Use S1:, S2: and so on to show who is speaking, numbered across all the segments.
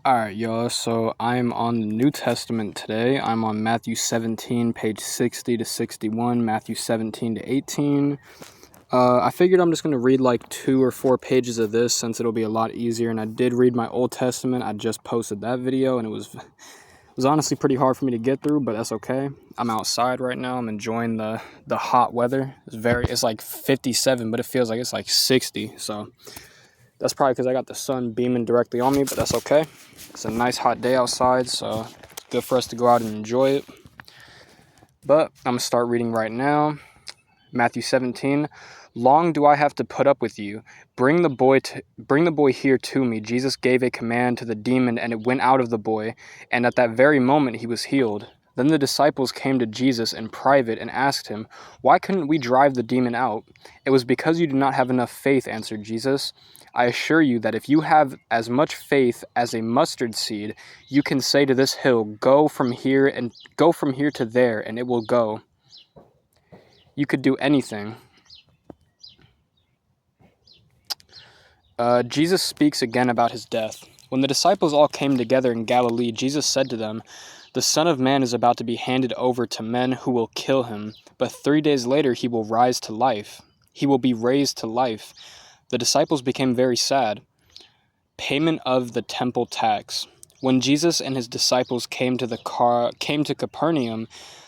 S1: Alright, y'all, so I'm on the New Testament today. I'm on Matthew 17, page 60 to 61, Matthew 17 to 18. I figured I'm just going to read like 2 or 4 pages of this since it'll be a lot easier, and I did read my Old Testament. I just posted that video, and it was honestly pretty hard for me to get through, but that's okay. I'm outside right now. I'm enjoying the hot weather. It's like 57, but it feels like it's like 60, so that's probably because I got the sun beaming directly on me, but that's okay. It's a nice hot day outside, so it's good for us to go out and enjoy it. But I'm going to start reading right now. Matthew 17. Long do I have to put up with you? Bring the boy here to me. Jesus gave a command to the demon, and it went out of the boy, and at that very moment he was healed. Then the disciples came to Jesus in private and asked him, "Why couldn't we drive the demon out?" "It was because you did not have enough faith," answered Jesus. "I assure you that if you have as much faith as a mustard seed, you can say to this hill, 'Go from here to there,' and it will go." You could do anything. Jesus speaks again about his death. When the disciples all came together in Galilee, Jesus said to them, "The Son of Man is about to be handed over to men who will kill him, but 3 days later he will rise to life. He will be raised to life." The disciples became very sad. Payment of the temple tax. When Jesus and his disciples came to Capernaum,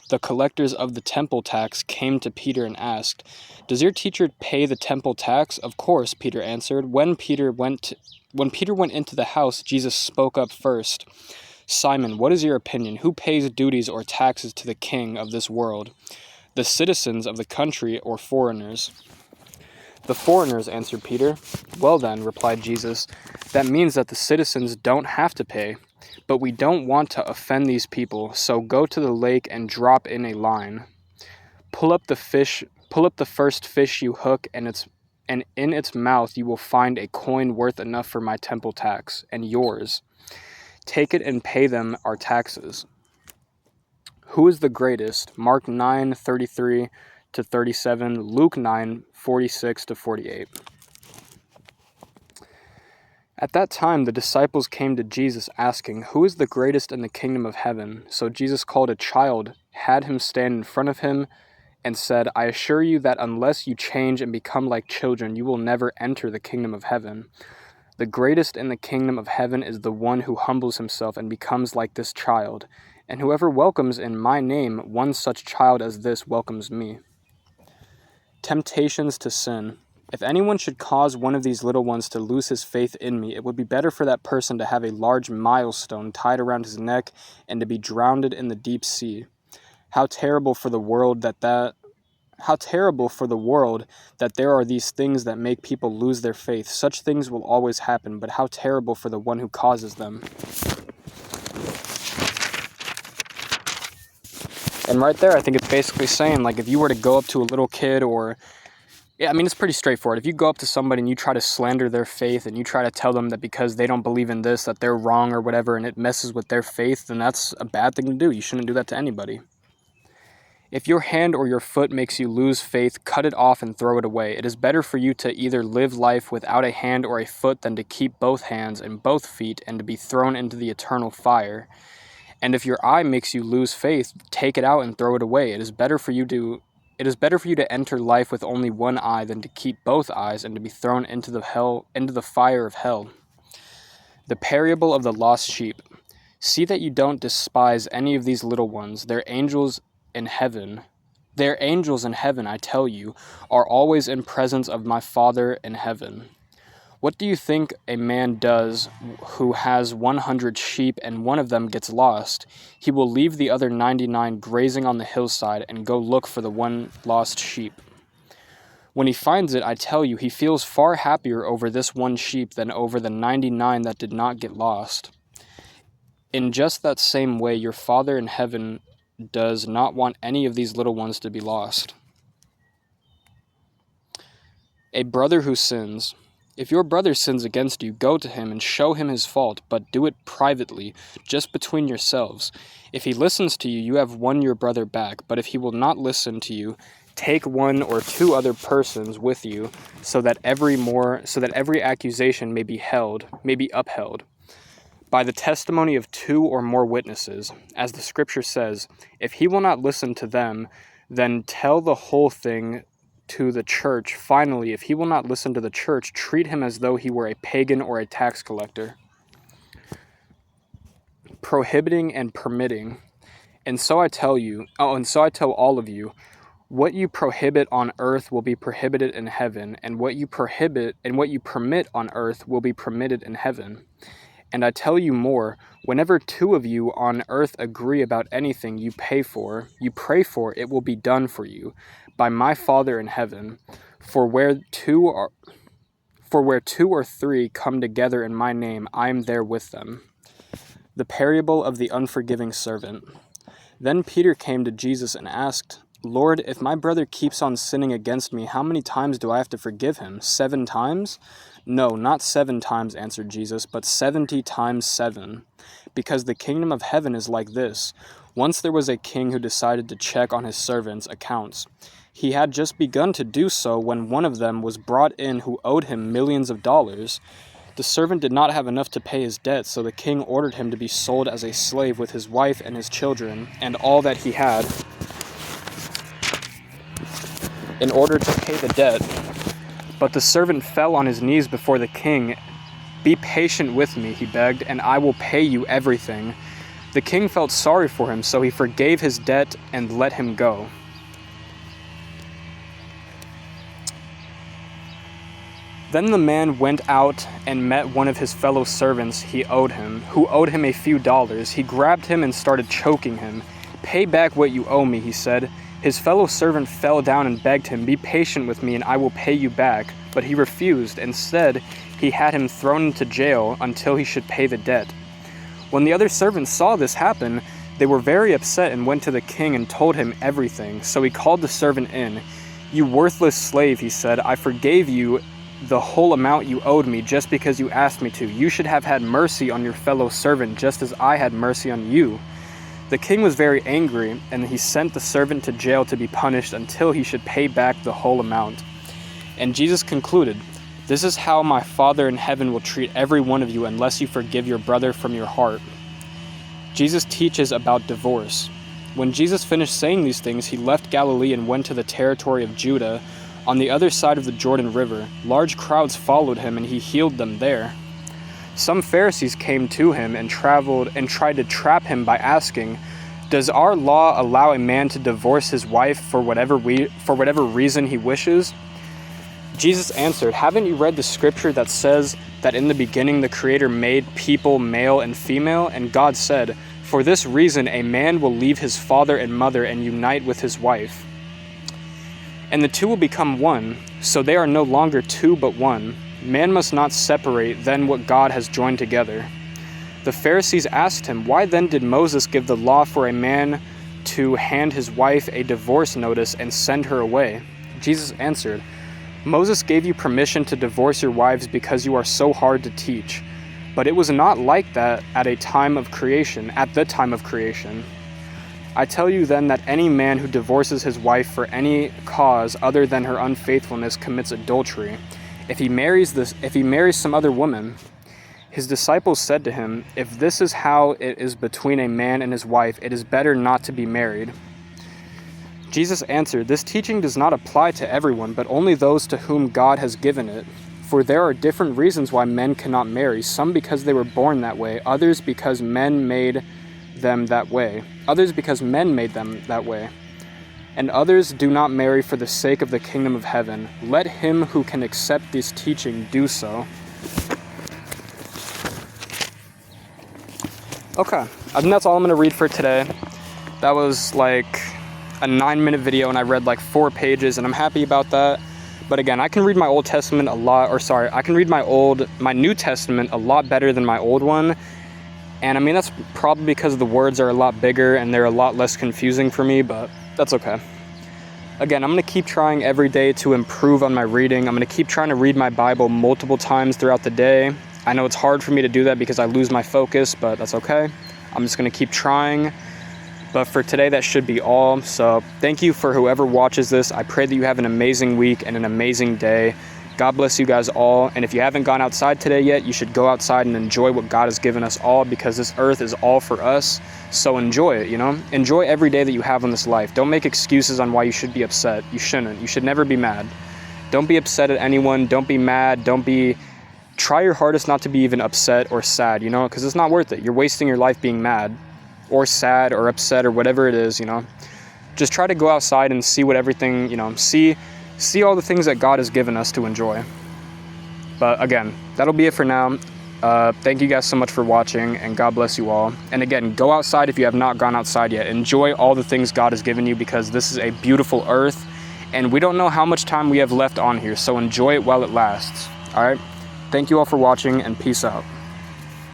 S1: the collectors of the temple tax came to Peter and asked, "Does your teacher pay the temple tax?" "Of course," Peter answered. When Peter went into the house, Jesus spoke up first. "Simon, what is your opinion? Who pays duties or taxes to the king of this world? The citizens of the country or foreigners?" "The foreigners," answered Peter. "Well then," replied Jesus, "that means that the citizens don't have to pay. But we don't want to offend these people, so go to the lake and drop in a line. Pull up the first fish you hook, and in its mouth you will find a coin worth enough for my temple tax, and yours. Take it and pay them our taxes." Who is the greatest? Mark 9:33 to 37, Luke 9:46 to 48. At that time the disciples came to Jesus asking, "Who is the greatest in the kingdom of heaven?" So Jesus called a child, had him stand in front of him, and said, "I assure you that unless you change and become like children, you will never enter the kingdom of heaven. The greatest in the kingdom of heaven is the one who humbles himself and becomes like this child. And whoever welcomes in my name one such child as this welcomes me." Temptations to sin. If anyone should cause one of these little ones to lose his faith in me, it would be better for that person to have a large milestone tied around his neck and to be drowned in the deep sea. How terrible for the world that there are these things that make people lose their faith. Such things will always happen, but how terrible for the one who causes them. And right there, I think it's basically saying, like, if you were to go up to a little kid it's pretty straightforward. If you go up to somebody and you try to slander their faith and you try to tell them that because they don't believe in this, that they're wrong or whatever, and it messes with their faith, then that's a bad thing to do. You shouldn't do that to anybody. If your hand or your foot makes you lose faith, cut it off and throw it away. It is better for you to either live life without a hand or a foot than to keep both hands and both feet and to be thrown into the eternal fire. And if your eye makes you lose faith, take it out and throw it away. It is better for you to enter life with only one eye than to keep both eyes and to be thrown into the fire of hell. The parable of the lost sheep. See that you don't despise any of these little ones. Their angels in heaven, I tell you, are always in presence of my Father in heaven. What do you think a man does who has 100 sheep and one of them gets lost? He will leave the other 99 grazing on the hillside and go look for the one lost sheep. When he finds it, I tell you, he feels far happier over this one sheep than over the 99 that did not get lost. In just that same way, your Father in heaven does not want any of these little ones to be lost. A brother who sins. If your brother sins against you, go to him and show him his fault, but do it privately, just between yourselves. If he listens to you, you have won your brother back, but if he will not listen to you, take 1 or 2 other persons with you, so that every accusation may be upheld. by the testimony of 2 or more witnesses. As the scripture says, if he will not listen to them, then tell the whole thing to the church. Finally, if he will not listen to the church, treat him as though he were a pagan or a tax collector. Prohibiting and permitting. And so I tell all of you, what you prohibit on earth will be prohibited in heaven, and what you permit on earth will be permitted in heaven. And I tell you more, whenever 2 of you on earth agree about anything you pray for, it will be done for you by my Father in heaven. For where 2 or 3 come together in my name, I am there with them. The parable of the unforgiving servant. Then Peter came to Jesus and asked, Lord, if my brother keeps on sinning against me, how many times do I have to forgive him? 7 times? No, not 7 times, answered Jesus, but 70 times 7. Because the kingdom of heaven is like this. Once there was a king who decided to check on his servants' accounts. He had just begun to do so when one of them was brought in who owed him millions of dollars. The servant did not have enough to pay his debt, so the king ordered him to be sold as a slave with his wife and his children, and all that he had, in order to pay the debt. But the servant fell on his knees before the king. Be patient with me, he begged, and I will pay you everything. The king felt sorry for him, so he forgave his debt and let him go. Then the man went out and met one of his fellow servants who owed him a few dollars. He grabbed him and started choking him. Pay back what you owe me, he said. His fellow servant fell down and begged him, be patient with me and I will pay you back. But he refused. Instead, he had him thrown into jail until he should pay the debt. When the other servants saw this happen, they were very upset and went to the king and told him everything. So he called the servant in. You worthless slave, he said, I forgave you the whole amount you owed me just because you asked me to. You should have had mercy on your fellow servant just as I had mercy on you. The king was very angry, and he sent the servant to jail to be punished until he should pay back the whole amount. And Jesus concluded, this is how my Father in heaven will treat every one of you unless you forgive your brother from your heart. Jesus teaches about divorce. When Jesus finished saying these things, he left Galilee and went to the territory of Judah, on the other side of the Jordan River. Large crowds followed him, and he healed them there. Some Pharisees came to him and tried to trap him by asking, does our law allow a man to divorce his wife for whatever reason he wishes? Jesus answered, haven't you read the scripture that says that in the beginning the Creator made people male and female? And God said, for this reason a man will leave his father and mother and unite with his wife, and the 2 will become one. So they are no longer 2 but 1. Man must not separate then what God has joined together. The Pharisees asked him, why then did Moses give the law for a man to hand his wife a divorce notice and send her away? Jesus answered, Moses gave you permission to divorce your wives because you are so hard to teach. But it was not like that at the time of creation. I tell you then that any man who divorces his wife for any cause other than her unfaithfulness commits adultery. If he marries some other woman, his disciples said to him, if this is how it is between a man and his wife, it is better not to be married. Jesus answered, this teaching does not apply to everyone, but only those to whom God has given it. For there are different reasons why men cannot marry, some because they were born that way, others because men made them that way, and others do not marry for the sake of the kingdom of heaven. Let him who can accept this teaching do so. Okay, I think that's all I'm going to read for today. That was like a 9-minute video and I read like 4 pages and I'm happy about that. But again, I can read my Old Testament I can read my New Testament a lot better than my old one. And I mean, that's probably because the words are a lot bigger and they're a lot less confusing for me, but that's okay. Again, I'm going to keep trying every day to improve on my reading. I'm going to keep trying to read my Bible multiple times throughout the day. I know it's hard for me to do that because I lose my focus, but that's okay. I'm just going to keep trying. But for today, that should be all. So thank you for whoever watches this. I pray that you have an amazing week and an amazing day. God bless you guys all. And if you haven't gone outside today yet, you should go outside and enjoy what God has given us all, because this earth is all for us. So enjoy it, you know? Enjoy every day that you have on this life. Don't make excuses on why you should be upset. You shouldn't. You should never be mad. Don't be upset at anyone. Don't be mad. Try your hardest not to be even upset or sad, you know? Because it's not worth it. You're wasting your life being mad or sad or upset or whatever it is, you know? Just try to go outside and see what everything, you know, see all the things that God has given us to enjoy. But again, that'll be it for now. Thank you guys so much for watching, and God bless you all. And again, go outside if you have not gone outside yet. Enjoy all the things God has given you, because this is a beautiful earth, and we don't know how much time we have left on here, so enjoy it while it lasts. All right? Thank you all for watching, and peace out.